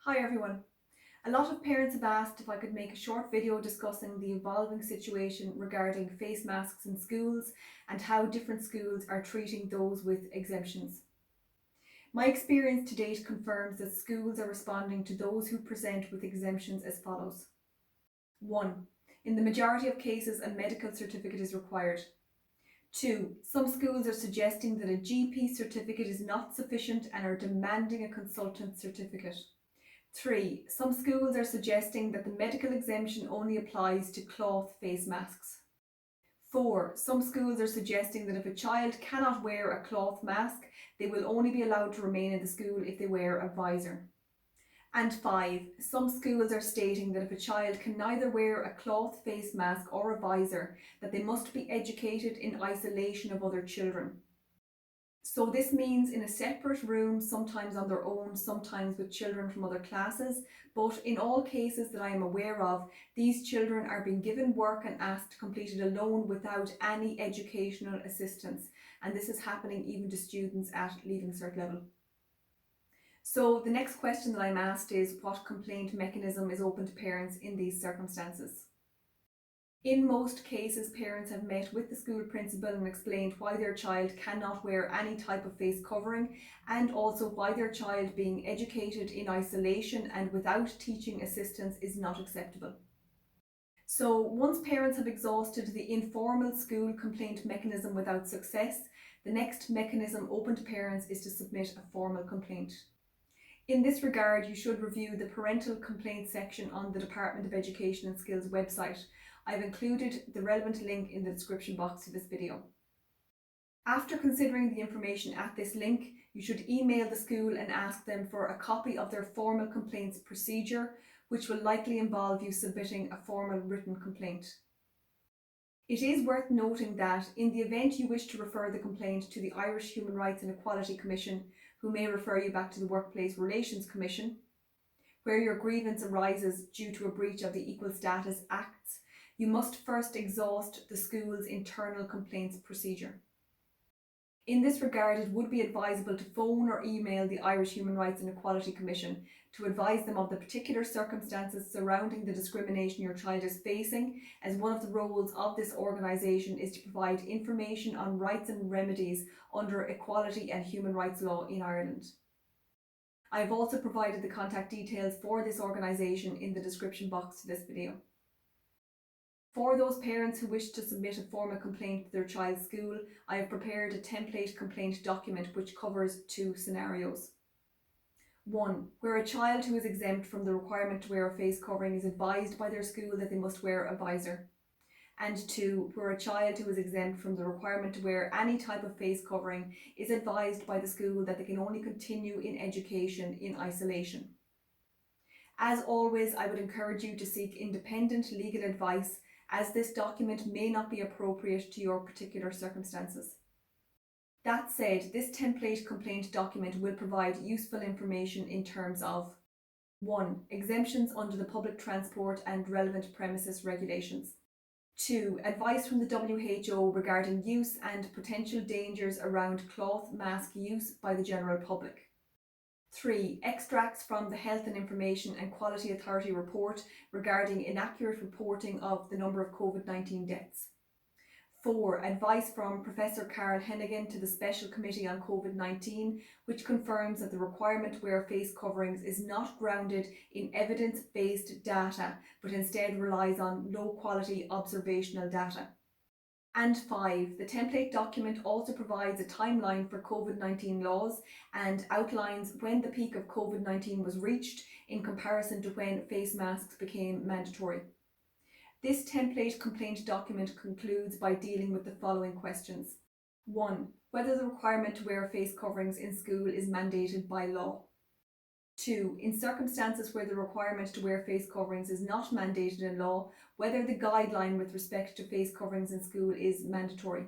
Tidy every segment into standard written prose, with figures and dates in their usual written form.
Hi everyone. A lot of parents have asked if I could make a short video discussing the evolving situation regarding face masks in schools and how different schools are treating those with exemptions. My experience to date confirms that schools are responding to those who present with exemptions as follows. 1. In the majority of cases, a medical certificate is required. 2. Some schools are suggesting that a GP certificate is not sufficient and are demanding a consultant certificate. 3. Some schools are suggesting that the medical exemption only applies to cloth face masks. 4. Some schools are suggesting that if a child cannot wear a cloth mask, they will only be allowed to remain in the school if they wear a visor. And 5. Some schools are stating that if a child can neither wear a cloth face mask or a visor, that they must be educated in isolation of other children. So this means in a separate room, sometimes on their own, sometimes with children from other classes. But in all cases that I am aware of, these children are being given work and asked to complete it alone without any educational assistance. And this is happening even to students at Leaving Cert level. So the next question that I'm asked is, what complaint mechanism is open to parents in these circumstances? In most cases, parents have met with the school principal and explained why their child cannot wear any type of face covering, and also why their child being educated in isolation and without teaching assistance is not acceptable. So once parents have exhausted the informal school complaint mechanism without success, the next mechanism open to parents is to submit a formal complaint. In this regard, you should review the parental complaint section on the Department of Education and Skills website. I've included the relevant link in the description box to this video. After considering the information at this link, you should email the school and ask them for a copy of their formal complaints procedure, which will likely involve you submitting a formal written complaint. It is worth noting that in the event you wish to refer the complaint to the Irish Human Rights and Equality Commission, who may refer you back to the Workplace Relations Commission, where your grievance arises due to a breach of the Equal Status Acts, you must first exhaust the school's internal complaints procedure. In this regard, it would be advisable to phone or email the Irish Human Rights and Equality Commission to advise them of the particular circumstances surrounding the discrimination your child is facing, as one of the roles of this organisation is to provide information on rights and remedies under equality and human rights law in Ireland. I have also provided the contact details for this organisation in the description box to this video. For those parents who wish to submit a formal complaint to their child's school, I have prepared a template complaint document which covers two scenarios. 1. Where a child who is exempt from the requirement to wear a face covering is advised by their school that they must wear a visor. And 2. Where a child who is exempt from the requirement to wear any type of face covering is advised by the school that they can only continue in education in isolation. As always, I would encourage you to seek independent legal advice, as this document may not be appropriate to your particular circumstances. That said, this template complaint document will provide useful information in terms of 1. Exemptions under the public transport and relevant premises regulations. 2. Advice from the WHO regarding use and potential dangers around cloth mask use by the general public. 3. Extracts from the Health and Information and Quality Authority report regarding inaccurate reporting of the number of COVID-19 deaths. 4. Advice from Professor Carol Hennigan to the Special Committee on COVID-19, which confirms that the requirement to wear face coverings is not grounded in evidence-based data, but instead relies on low-quality observational data. And 5. The template document also provides a timeline for COVID-19 laws and outlines when the peak of COVID-19 was reached in comparison to when face masks became mandatory. This template complaint document concludes by dealing with the following questions. 1. Whether the requirement to wear face coverings in school is mandated by law. 2. In circumstances where the requirement to wear face coverings is not mandated in law, whether the guideline with respect to face coverings in school is mandatory.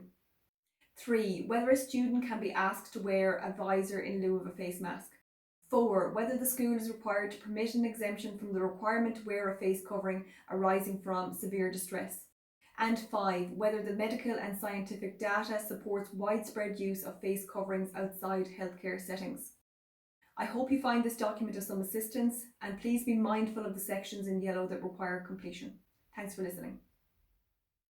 3. Whether a student can be asked to wear a visor in lieu of a face mask. 4. Whether the school is required to permit an exemption from the requirement to wear a face covering arising from severe distress. And 5. Whether the medical and scientific data supports widespread use of face coverings outside healthcare settings. I hope you find this document of some assistance, and please be mindful of the sections in yellow that require completion. Thanks for listening.